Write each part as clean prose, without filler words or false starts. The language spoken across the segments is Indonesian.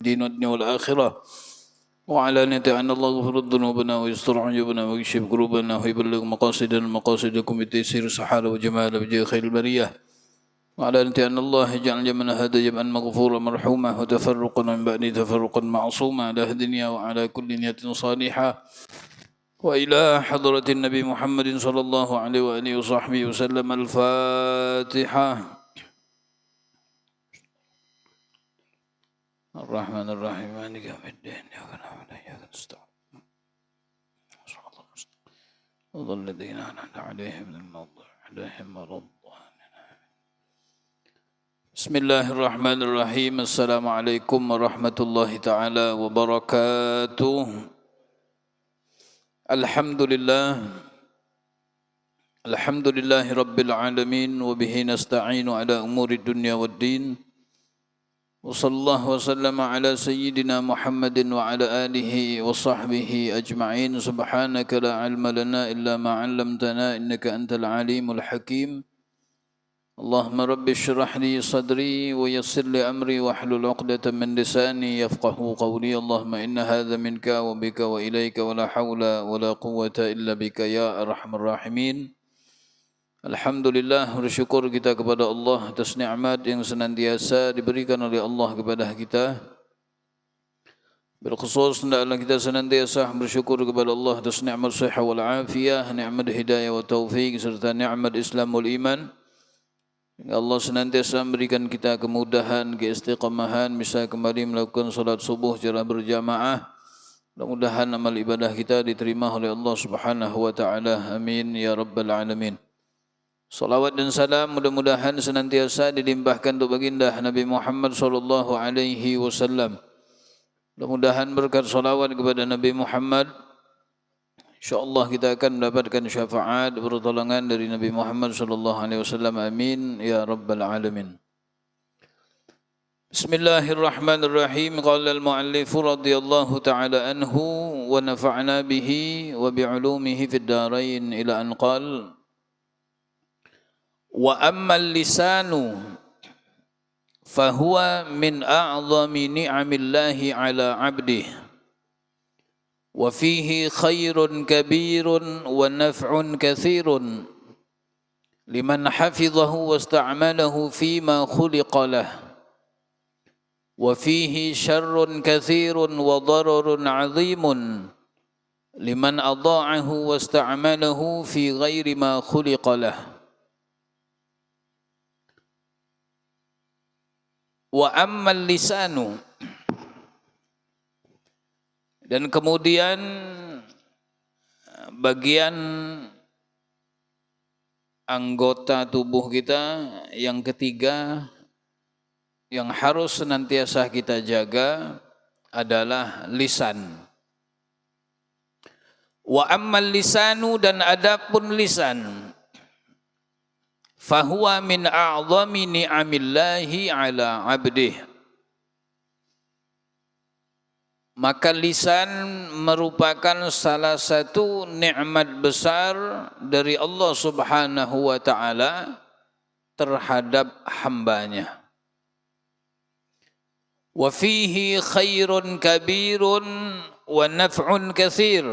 الدين والدنيا والآخرة وعلى نية أن الله يغفر ذنوبنا ويستر عيوبنا ويكشف قلوبنا ويبلغ مقاصدنا مقاصدكم بتيسير السحالة وجمال بجاه خير البرية وعلى نية أن الله يجعل جمعنا هذا جمعا مغفورا مرحوما وتفرقا من بعد تفرقا معصوما على الدنيا وعلى كل نية صالحة وإلى حضرة النبي محمد صلى الله عليه وآله وصحبه وسلم. الفاتحة. الرحمن الرحيم مالك يوم الدين إياك نعبد وإياك نستعين صراط المستقيم الذين أنعمت عليهم غير المغضوب عليهم ولا الضالين. بسم الله الرحمن الرحيم. السلام عليكم ورحمة الله تعالى وبركاته. Alhamdulillah Rabbil Alamin wa bihi nasta'inu ala umuri dunya waddin wa sallallahu wa sallama ala sayyidina Muhammadin wa ala alihi wa sahbihi ajma'in. Subhanaka la ilma lana illa ma 'allamtana innaka antal alimul hakim. Allahumma rabbi shrah li sadri wa yassir li amri wa hlul 'uqdatam min lisani yafqahu qawli. Allahumma inna hadha minka wa bika wa ilayka wa la hawla wa la quwwata illa bika ya arhamar rahimin. Alhamdulillah, bersyukur kita kepada Allah atas nikmat yang senantiasa diberikan oleh Allah kepada kita. Berkhusus hendaklah kita senantiasa bersyukur kepada Allah atas nikmat sihat wal afiyah, nikmat hidayah wa taufik serta nikmat Islam wal iman. Allah senantiasa memberikan kita kemudahan, keistiqamahan, bisa kembali melakukan salat subuh secara berjamaah. Mudah-mudahan amal ibadah kita diterima oleh Allah Subhanahu wa taala. Amin ya rabbal alamin. Salawat dan salam mudah-mudahan senantiasa dilimpahkan untuk baginda Nabi Muhammad sallallahu alaihi wasallam. Mudah-mudahan berkat salawat kepada Nabi Muhammad, insyaallah kita akan mendapatkan syafaat pertolongan dari Nabi Muhammad sallallahu alaihi wasallam. Amin ya rabbal alamin. Bismillahirrahmanirrahim. Qala al-muallif radhiyallahu ta'ala anhu wa nafa'na bihi wa bi'ulumihi fid darain ila an qala wa ammal lisanu fahuwa min a'zami ni'amillahi ala 'abdihi wa fihi khairun kabirun wa naf'un katsirun liman hafizahu wasta'malahu fima khuliqa lahu wa fihi syarrun katsirun wa dararun 'azimun liman adha'ahu wasta'malahu fi ghairi ma khuliqa lahu. Wa ammal lisanu, dan kemudian bagian anggota tubuh kita yang ketiga yang harus senantiasa kita jaga adalah lisan. Wa ammal lisanu, dan adapun lisan, fahuwa min a'zami ni'amillahi ala 'abdihi, maka lisan merupakan salah satu nikmat besar dari Allah Subhanahu wa taala terhadap hambanya. Wa fihi khairun kabirun wa naf'un katsir,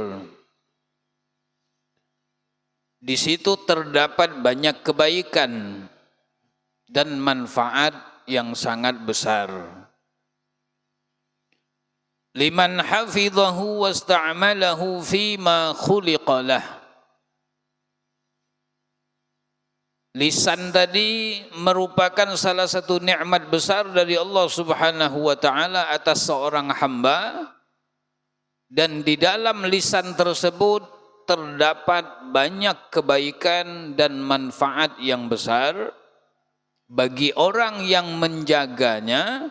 di situ terdapat banyak kebaikan dan manfaat yang sangat besar. Liman hafizahu wasta'malahu fima khuliqa lah. Lisan tadi merupakan salah satu nikmat besar dari Allah Subhanahu wa taala atas seorang hamba, dan di dalam lisan tersebut terdapat banyak kebaikan dan manfaat yang besar bagi orang yang menjaganya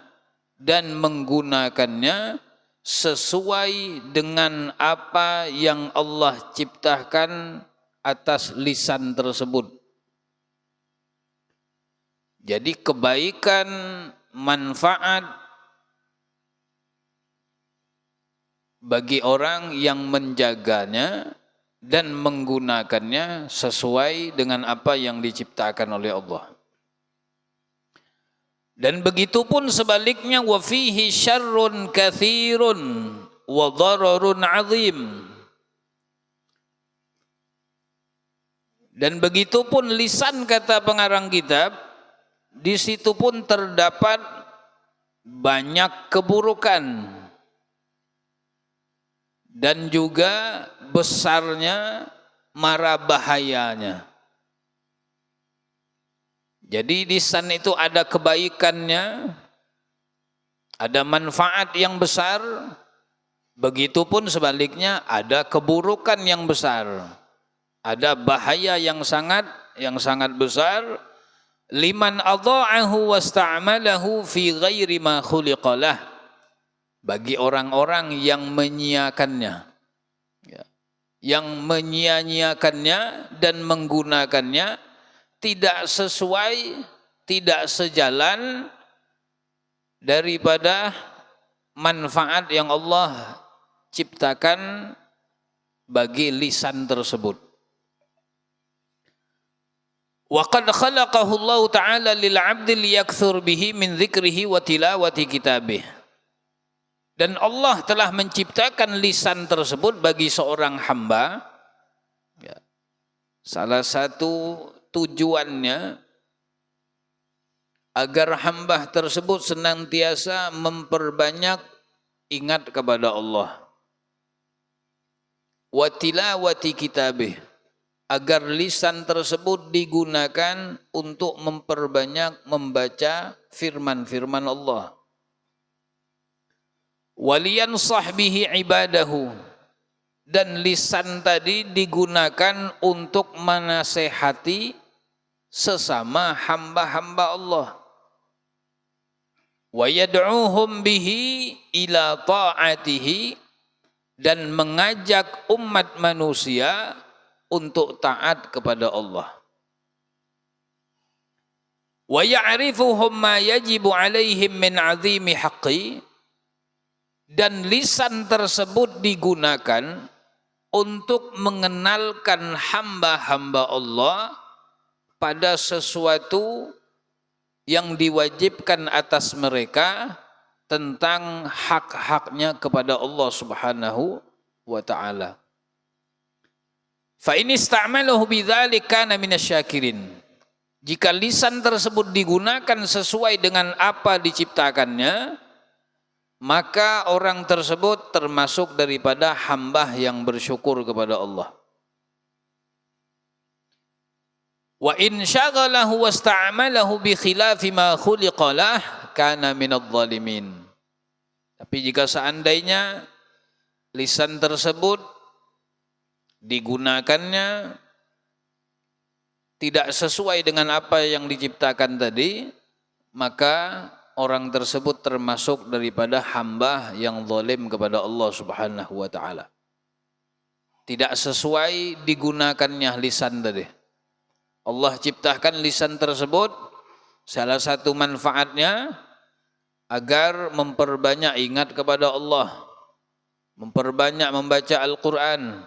dan menggunakannya sesuai dengan apa yang Allah ciptakan atas lisan tersebut. Jadi kebaikan, manfaat bagi orang yang menjaganya dan menggunakannya sesuai dengan apa yang diciptakan oleh Allah. Dan begitu pun sebaliknya, wa fihi syarrun katsirun wa dhararun azim. Dan begitu pun lisan, kata pengarang kitab, di situ pun terdapat banyak keburukan dan juga besarnya mara bahayanya. Jadi lisan itu ada kebaikannya, ada manfaat yang besar, begitupun sebaliknya ada keburukan yang besar, ada bahaya yang sangat besar. Liman adha'ahu wasta'malahu fi ghairi ma khuliqalah, bagi orang-orang yang menyia-nyiakannya, yang menyia-nyiakannya dan menggunakannya tidak sesuai, tidak sejalan daripada manfaat yang Allah ciptakan bagi lisan tersebut. Wa qad khalaqahu Allah Ta'ala lil 'abdi liyakthur bihi min dzikrihi wa tilawati kitabih. Dan Allah telah menciptakan lisan tersebut bagi seorang hamba. Salah satu tujuannya agar hamba tersebut senantiasa memperbanyak ingat kepada Allah. Wa tilawati kitabih, agar lisan tersebut digunakan untuk memperbanyak membaca firman-firman Allah. Waliyansah bihi ibadahu, dan lisan tadi digunakan untuk menasehati sesama hamba-hamba Allah. Wa yad'uhum bihi ila ta'atihi, dan mengajak umat manusia untuk taat kepada Allah. Wa ya'rifuhum ma yajibu alaihim min 'azimi haqqi, dan lisan tersebut digunakan untuk mengenalkan hamba-hamba Allah pada sesuatu yang diwajibkan atas mereka tentang hak-haknya kepada Allah Subhanahu wa ta'ala. Fa in ista'malahu bidzalik kana minasyakirin. Jika lisan tersebut digunakan sesuai dengan apa diciptakannya, maka orang tersebut termasuk daripada hamba yang bersyukur kepada Allah. Wa in syaghalahu wasta'malahu bi khilafi ma khuliqalah kana minadh dhalimin. Tapi jika seandainya lisan tersebut digunakannya tidak sesuai dengan apa yang diciptakan tadi, maka orang tersebut termasuk daripada hamba yang zalim kepada Allah Subhanahu wa ta'ala. Tidak sesuai digunakannya lisan tadi. Allah ciptakan lisan tersebut, salah satu manfaatnya agar memperbanyak ingat kepada Allah, memperbanyak membaca Al-Quran,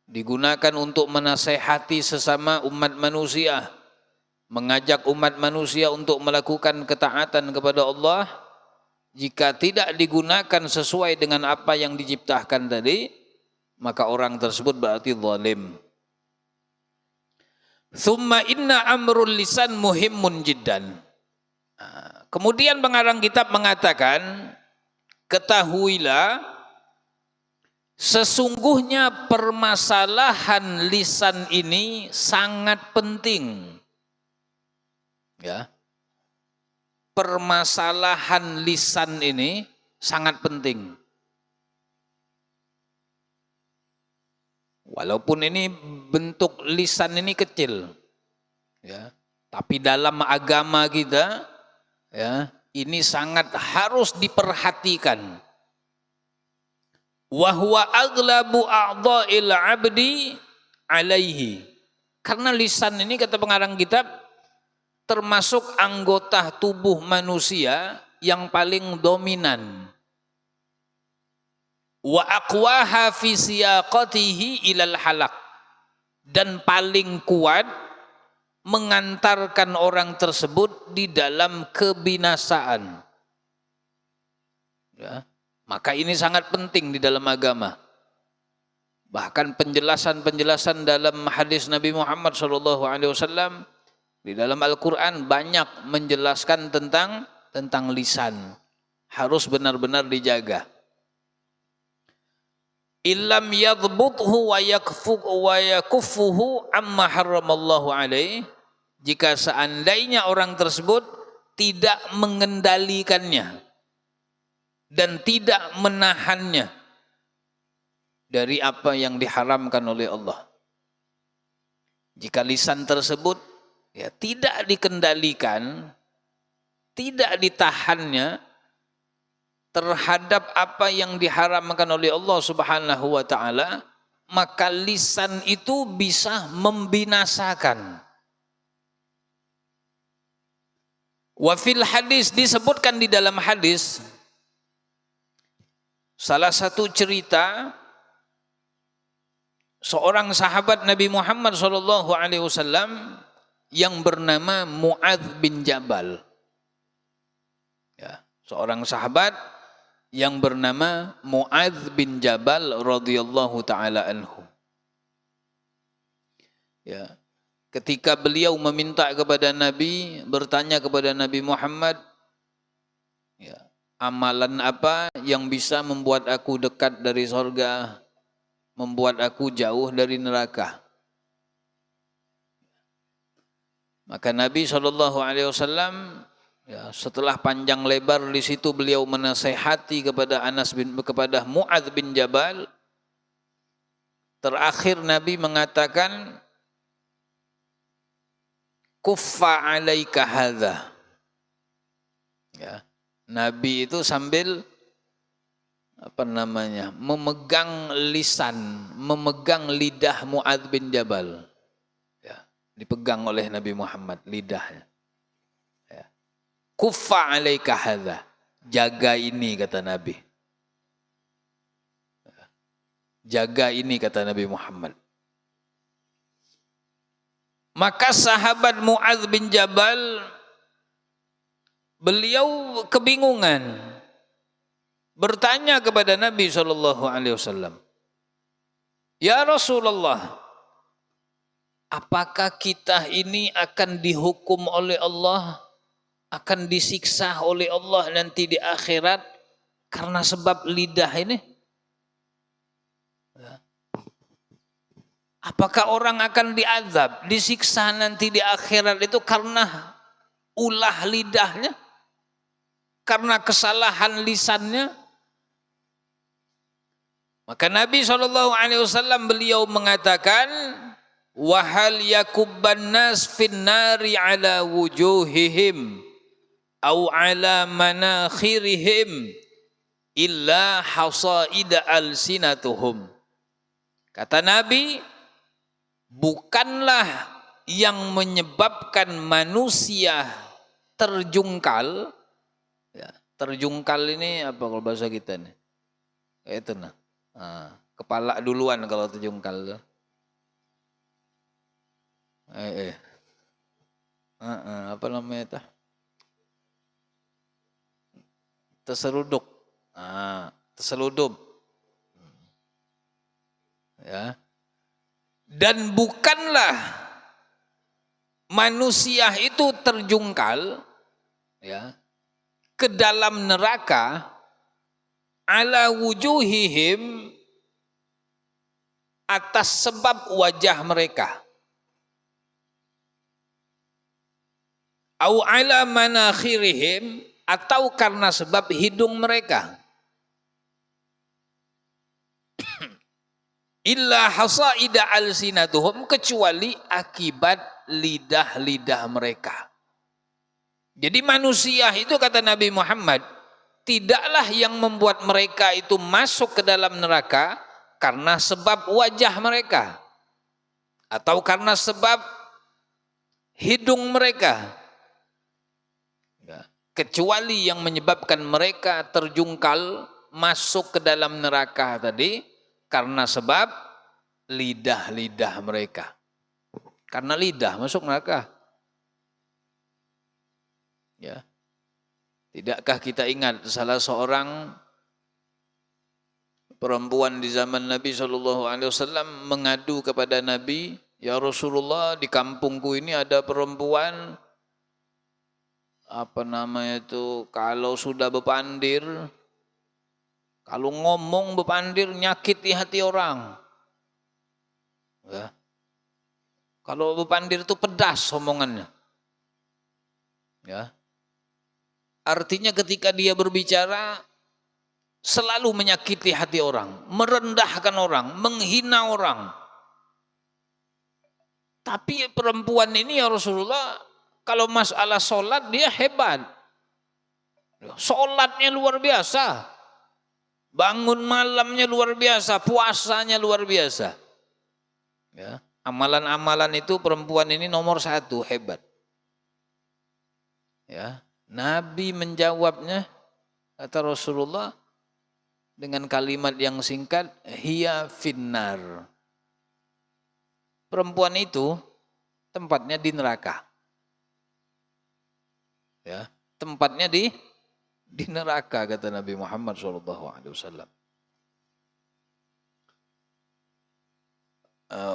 digunakan untuk menasehati sesama umat manusia, mengajak umat manusia untuk melakukan ketaatan kepada Allah. Jika tidak digunakan sesuai dengan apa yang diciptakan tadi, maka orang tersebut berarti zalim. Thumma inna amrul lisan muhimmun jiddan. Kemudian pengarang kitab mengatakan, ketahuilah sesungguhnya permasalahan lisan ini sangat penting. Ya. Permasalahan lisan ini sangat penting. Walaupun ini bentuk lisan ini kecil, ya, tapi dalam agama kita, ya, ini sangat harus diperhatikan. Wa huwa aghlabu a'dha'il 'abdi 'alaihi. Karena lisan ini, kata pengarang kitab, termasuk anggota tubuh manusia yang paling dominan. Wa aqwaha fi siyaqatihi ilal halak, dan paling kuat mengantarkan orang tersebut di dalam kebinasaan. Ya. Maka ini sangat penting di dalam agama. Bahkan penjelasan-penjelasan dalam hadis Nabi Muhammad SAW di dalam Al-Quran banyak menjelaskan tentang lisan. Harus benar-benar dijaga. Illam yadbuthu wa yakuffuhu amma harramallahu alaih. Jika seandainya orang tersebut tidak mengendalikannya dan tidak menahannya dari apa yang diharamkan oleh Allah. Jika lisan tersebut ya tidak dikendalikan, tidak ditahannya terhadap apa yang diharamkan oleh Allah Subhanahu wa taala, maka lisan itu bisa membinasakan. Wa fil hadis, disebutkan di dalam hadis salah satu cerita seorang sahabat Nabi Muhammad SAW yang bernama Mu'adz bin Jabal. Ya, seorang sahabat yang bernama Mu'adz bin Jabal radhiyallahu taala anhu. Ya, ketika beliau meminta kepada Nabi, bertanya kepada Nabi Muhammad, ya, amalan apa yang bisa membuat aku dekat dari surga, membuat aku jauh dari neraka? Maka Nabi SAW ya, setelah panjang lebar di situ beliau menasihati kepada Mu'adz bin Jabal. Terakhir Nabi mengatakan, kuffa alaika hadza. Ya, Nabi itu sambil memegang lisan, memegang lidah Mu'adz bin Jabal. Ya, dipegang oleh Nabi Muhammad lidahnya. Ya. Kuffa alaika hadza. Jaga ini, kata Nabi. Ya. Jaga ini, kata Nabi Muhammad. Maka sahabat Mu'adz bin Jabal, beliau kebingungan, bertanya kepada Nabi SAW, ya Rasulullah, apakah kita ini akan dihukum oleh Allah, akan disiksa oleh Allah nanti di akhirat karena sebab lidah ini? Apakah orang akan diazab, disiksa nanti di akhirat itu karena ulah lidahnya? Karena kesalahan lisannya? Maka Nabi SAW beliau mengatakan, wahal yakubban nas finnari ala wujuhihim au ala manakhirihim illa hasaida alsinatuhum. Kata Nabi, bukanlah yang menyebabkan manusia terjungkal. Ya, terjungkal ini apa kalau bahasa kita nih? Itu nah. Kepala duluan kalau terjungkal. Apa namanya itu? Terseruduk. Terseludup. Ya. Dan bukanlah manusia itu terjungkal ya ke dalam neraka ala wujuhihim, atas sebab wajah mereka, au ala manakhirihim, atau karena sebab hidung mereka, illa hasaida alsinatuhum, kecuali akibat lidah-lidah mereka. Jadi manusia itu, kata Nabi Muhammad, tidaklah yang membuat mereka itu masuk ke dalam neraka karena sebab wajah mereka atau karena sebab hidung mereka, kecuali yang menyebabkan mereka terjungkal masuk ke dalam neraka tadi karena sebab lidah-lidah mereka. Karena lidah masuk neraka. Ya. Tidakkah kita ingat salah seorang perempuan di zaman Nabi SAW mengadu kepada Nabi, ya Rasulullah, di kampungku ini ada perempuan kalau sudah bepandir, kalau ngomong bepandir nyakiti hati orang. Ya. Kalau bepandir itu pedas omongannya. Ya. Artinya ketika dia berbicara selalu menyakiti hati orang, merendahkan orang, menghina orang. Tapi perempuan ini ya Rasulullah, kalau masalah sholat dia hebat. Sholatnya luar biasa. Bangun malamnya luar biasa, puasanya luar biasa. Ya. Amalan-amalan itu perempuan ini nomor 1, hebat. Ya. Nabi menjawabnya, kata Rasulullah, dengan kalimat yang singkat, hiya finnar. Perempuan itu tempatnya di neraka. Ya, tempatnya di neraka, kata Nabi Muhammad SAW.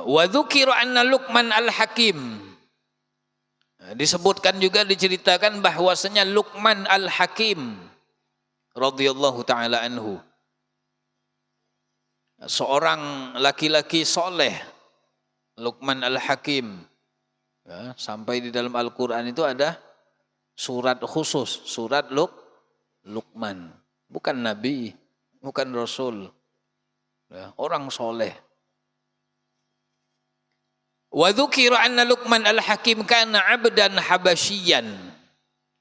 Wa dzukira anna Luqman al-Hakim. Disebutkan juga, diceritakan bahwasanya Luqman al-Hakim radhiyallahu taala anhu, seorang laki-laki soleh, Luqman al-Hakim. Ya, sampai di dalam Al-Quran itu ada surat khusus, surat Luqman. Bukan Nabi, bukan Rasul. Ya, orang soleh. Wa dzukira anna Luqman al-Hakim kana 'abdan habasyian.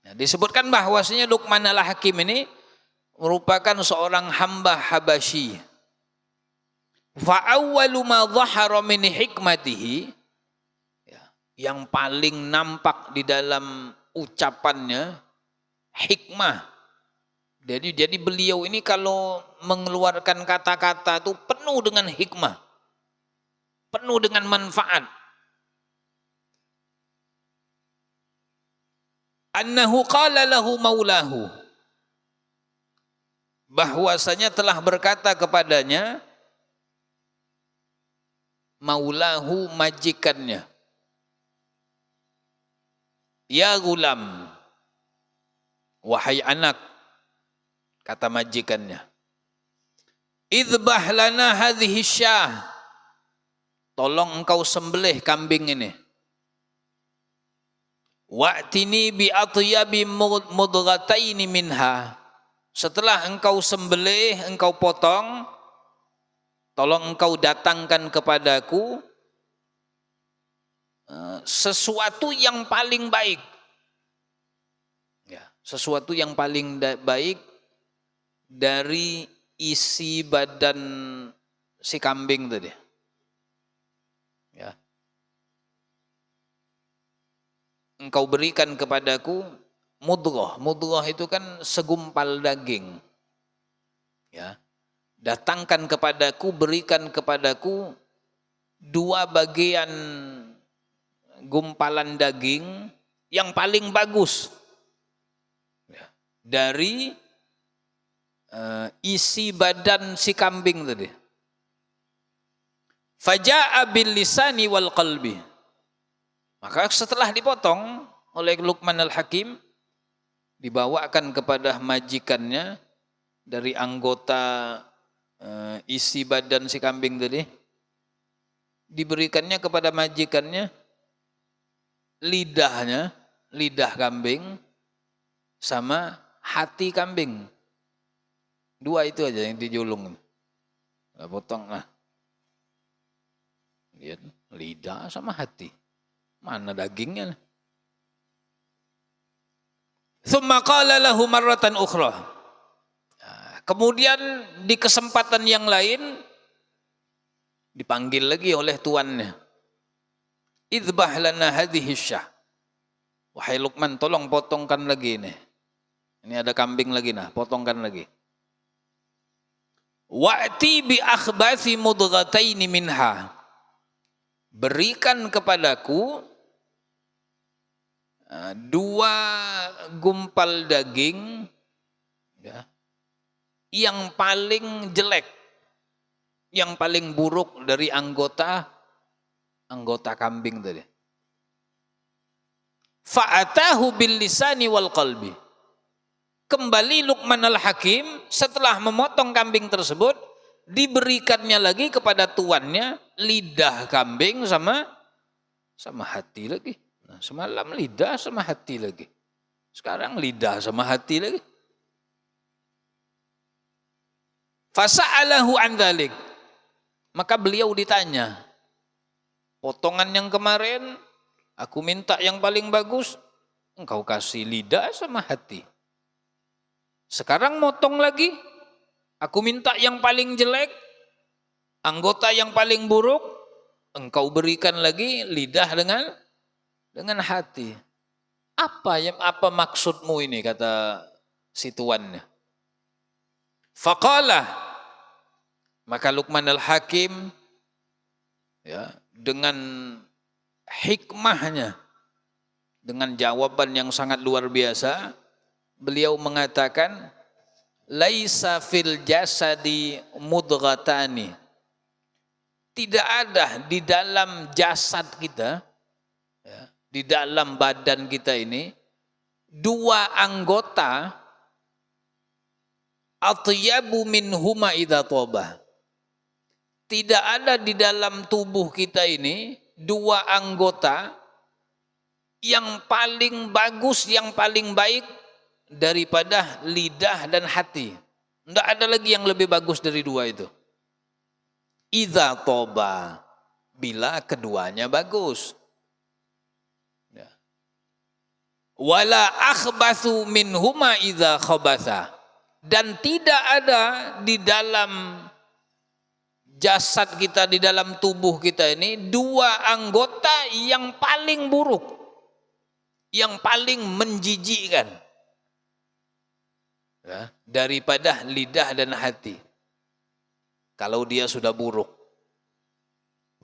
Nah, disebutkan bahwasanya Luqman al-Hakim ini merupakan seorang hamba Habasyi. Fa awwalu ma dhahara min hikmatihi, ya, yang paling nampak di dalam ucapannya hikmah. Jadi beliau ini kalau mengeluarkan kata-kata itu penuh dengan hikmah, penuh dengan manfaat. Annahu qala lahu maulahu, bahwasanya telah berkata kepadanya maulahu, majikannya, ya gulam, wahai anak, kata majikannya, idbah lana hadhihi syah, tolong engkau sembelih kambing ini. Wa'tini bi atyabi mudghataini minha, setelah engkau sembelih, engkau potong, tolong engkau datangkan kepadaku sesuatu yang paling baik. Ya, sesuatu yang paling baik dari isi badan si kambing tadi. Ya. Engkau berikan kepadaku mudghah. Mudghah itu kan segumpal daging. Ya. Datangkan kepadaku, berikan kepadaku 2 bagian gumpalan daging yang paling bagus, ya, dari isi badan si kambing tadi. Faja'a bil lisani wal qalbi. Maka setelah dipotong oleh Luqman al-Hakim, dibawakan kepada majikannya dari anggota isi badan si kambing tadi, diberikannya kepada majikannya lidahnya, lidah kambing sama hati kambing. 2 itu aja yang dijulung. Potong lah. Lihat, lidah sama hati. Mana dagingnya? Tsumma qala lahu marratan ukhra. Kemudian di kesempatan yang lain dipanggil lagi oleh tuannya. Idbah lana hadhihi syah. Wahai Luqman, tolong potongkan lagi ini. Ini ada kambing lagi, nah, potongkan lagi. Wa'ti bi akhbathi mudghataini minha. Berikan kepadaku Dua gumpal daging, ya, yang paling jelek, yang paling buruk dari anggota kambing tadi. Fa'atahu bil lisani wal qalbi. Kembali Luqman al-Hakim setelah memotong kambing tersebut, diberikannya lagi kepada tuannya lidah kambing sama hati lagi. Nah, semalam lidah sama hati lagi. Sekarang lidah sama hati lagi. Fasa'alahu an dzalik. Maka beliau ditanya, potongan yang kemarin aku minta yang paling bagus, engkau kasih lidah sama hati. Sekarang motong lagi, aku minta yang paling jelek, anggota yang paling buruk, engkau berikan lagi lidah dengan hati. Apa maksudmu ini, kata si tuannya. Faqala, maka Luqman al-Hakim, ya, dengan hikmahnya, dengan jawaban yang sangat luar biasa, beliau mengatakan, laisa fil jasadi mudghatani. Tidak ada di dalam jasad kita, ya, di dalam badan kita ini, dua anggota atyabu minhuma idza thabah. Tidak ada di dalam tubuh kita ini dua anggota yang paling bagus, yang paling baik daripada lidah dan hati. Tidak ada lagi yang lebih bagus dari dua itu. Idza thabah, bila keduanya bagus. Ya. Wala akhbathu minhuma idza khabatha. Dan tidak ada di dalam jasad kita, di dalam tubuh kita ini, dua anggota yang paling buruk, yang paling menjijikkan, ya, daripada lidah dan hati. Kalau dia sudah buruk,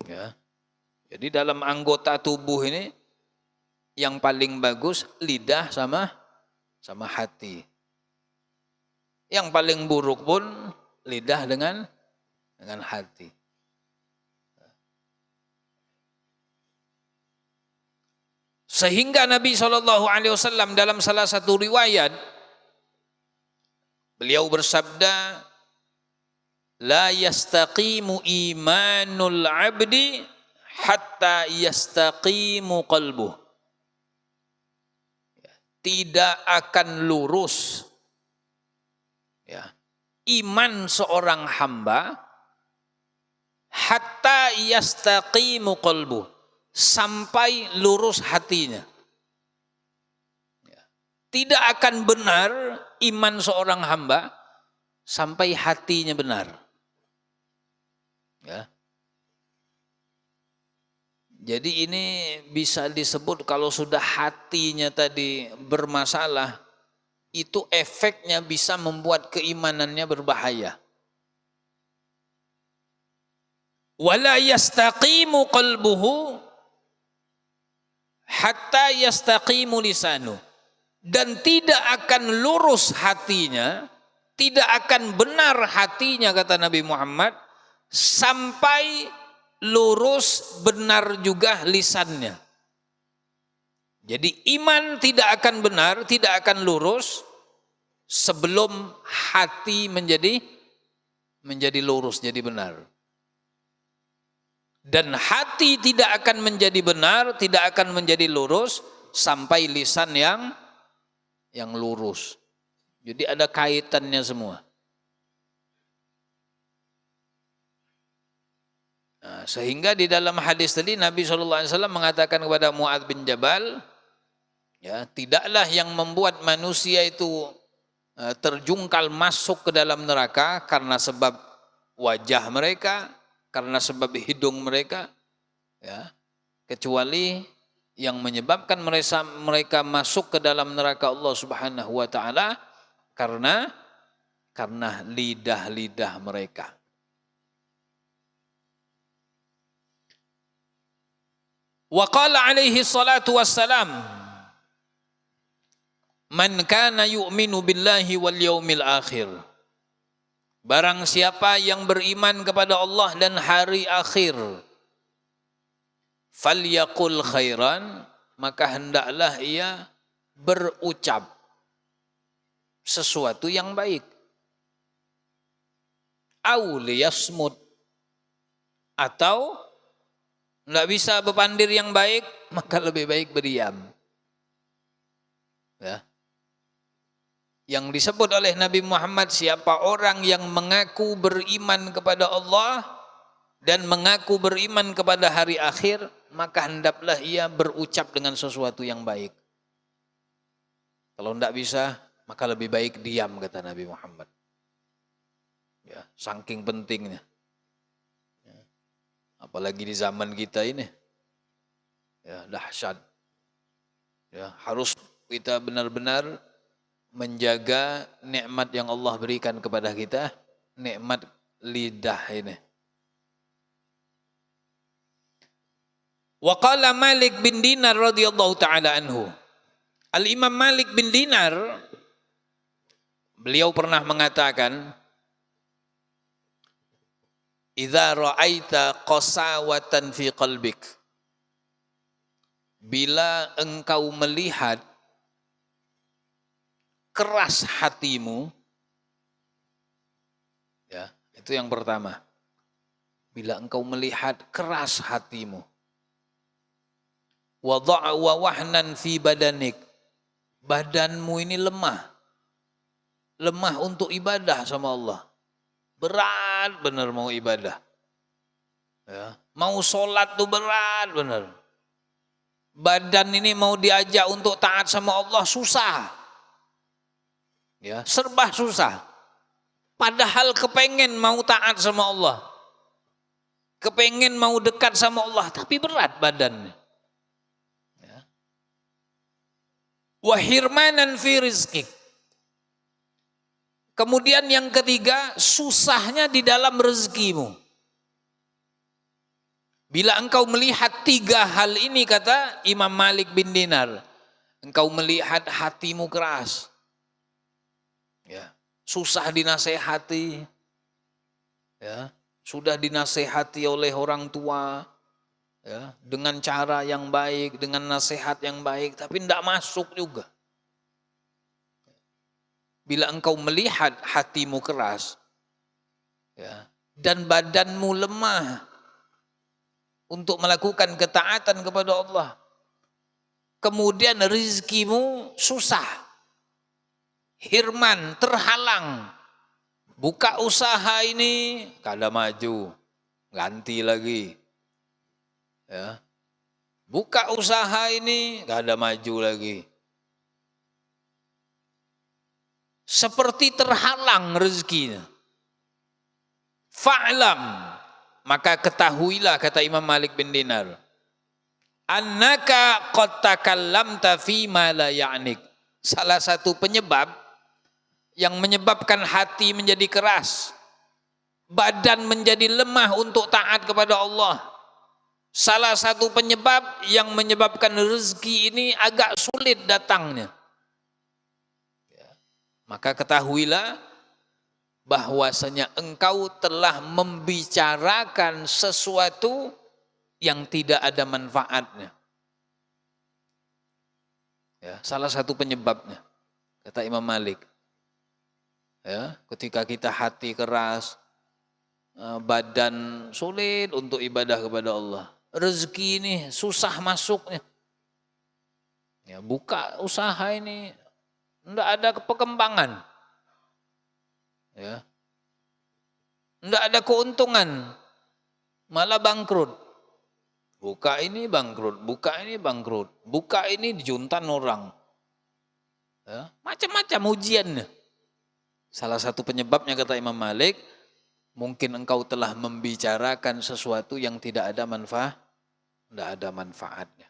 ya. Jadi dalam anggota tubuh ini yang paling bagus lidah sama hati. Yang paling buruk pun lidah dengan hati. Sehingga Nabi SAW dalam salah satu riwayat, beliau bersabda, la yastaqimu imanul abdi hatta yastaqimu qalbuh. Tidak akan lurus, ya, iman seorang hamba hatta yastaqimu qalbuh, sampai lurus hatinya. Tidak akan benar iman seorang hamba sampai hatinya benar. Ya. Jadi ini bisa disebut kalau sudah hatinya tadi bermasalah, itu efeknya bisa membuat keimanannya berbahaya. Wala yastaqimu qalbuhu hatta yastaqimu lisanu. Dan tidak akan lurus hatinya, tidak akan benar hatinya, kata Nabi Muhammad, sampai lurus benar juga lisannya. Jadi iman tidak akan benar, tidak akan lurus sebelum hati menjadi lurus, jadi benar. Dan hati tidak akan menjadi benar, tidak akan menjadi lurus sampai lisan yang lurus. Jadi ada kaitannya semua. Nah, sehingga di dalam hadis tadi Nabi SAW mengatakan kepada Mu'adz bin Jabal, ya, tidaklah yang membuat manusia itu terjungkal masuk ke dalam neraka karena sebab wajah mereka, karena sebab hidung mereka, ya, kecuali yang menyebabkan mereka masuk ke dalam neraka Allah Subhanahu wa taala karena lidah-lidah mereka. Wa qala alaihi salatu wassalam, Man kana yu'minu billahi wal yaumil akhir. Barang siapa yang beriman kepada Allah dan hari akhir, falyaqul khairan, maka hendaklah ia berucap sesuatu yang baik. Au liyasmut, atau tidak bisa berpandir yang baik, maka lebih baik berdiam. Ya. Yang disebut oleh Nabi Muhammad, siapa orang yang mengaku beriman kepada Allah dan mengaku beriman kepada hari akhir, maka hendaklah ia berucap dengan sesuatu yang baik. Kalau tidak bisa, maka lebih baik diam, kata Nabi Muhammad. Ya, saking pentingnya. Ya. Apalagi di zaman kita ini, ya, dahsyat. Ya, harus kita benar-benar menjaga nikmat yang Allah berikan kepada kita, nikmat lidah ini. Wa qala Malik bin Dinar radhiyallahu taala anhu. Al-Imam Malik bin Dinar, beliau pernah mengatakan, idza ra'aita qasawatan fi qalbik, bila engkau melihat keras hatimu, ya, itu yang pertama. Bila engkau melihat keras hatimu, wa wahnan fi badanik, badanmu ini lemah untuk ibadah sama Allah, berat benar mau ibadah, ya, mau sholat tuh berat benar, badan ini mau diajak untuk taat sama Allah susah. Ya, serba susah. Padahal kepengen mau taat sama Allah, kepengen mau dekat sama Allah, tapi berat badannya. Ya. Wa hirmanan fi rizqik. Kemudian yang ketiga, susahnya di dalam rezekimu. Bila engkau melihat tiga hal ini, kata Imam Malik bin Dinar, engkau melihat hatimu keras, ya, susah dinasehati, ya, sudah dinasehati oleh orang tua, ya, dengan cara yang baik, dengan nasihat yang baik, tapi tidak masuk juga. Bila engkau melihat hatimu keras, ya, dan badanmu lemah untuk melakukan ketaatan kepada Allah, kemudian rezekimu susah, hirman, terhalang, buka usaha ini kada maju, ganti lagi, ya, buka usaha ini kada maju lagi, seperti terhalang rezekinya. Fa'lam, maka ketahuilah, kata Imam Malik bin Dinar, annaka qad takallamta fi ma la ya'nik. Salah satu penyebab yang menyebabkan hati menjadi keras, badan menjadi lemah untuk taat kepada Allah, salah satu penyebab yang menyebabkan rezeki ini agak sulit datangnya. Ya. Maka ketahuilah bahwasanya engkau telah membicarakan sesuatu yang tidak ada manfaatnya. Ya, salah satu penyebabnya, kata Imam Malik. Ya, ketika kita hati keras, badan sulit untuk ibadah kepada Allah, rezeki ini susah masuknya. Ya, buka usaha ini tidak ada perkembangan, ya, tidak ada keuntungan, malah bangkrut. Buka ini bangkrut, buka ini bangkrut, buka ini dijuntan orang, ya, macam-macam ujiannya. Salah satu penyebabnya, kata Imam Malik, mungkin engkau telah membicarakan sesuatu yang tidak ada manfaatnya.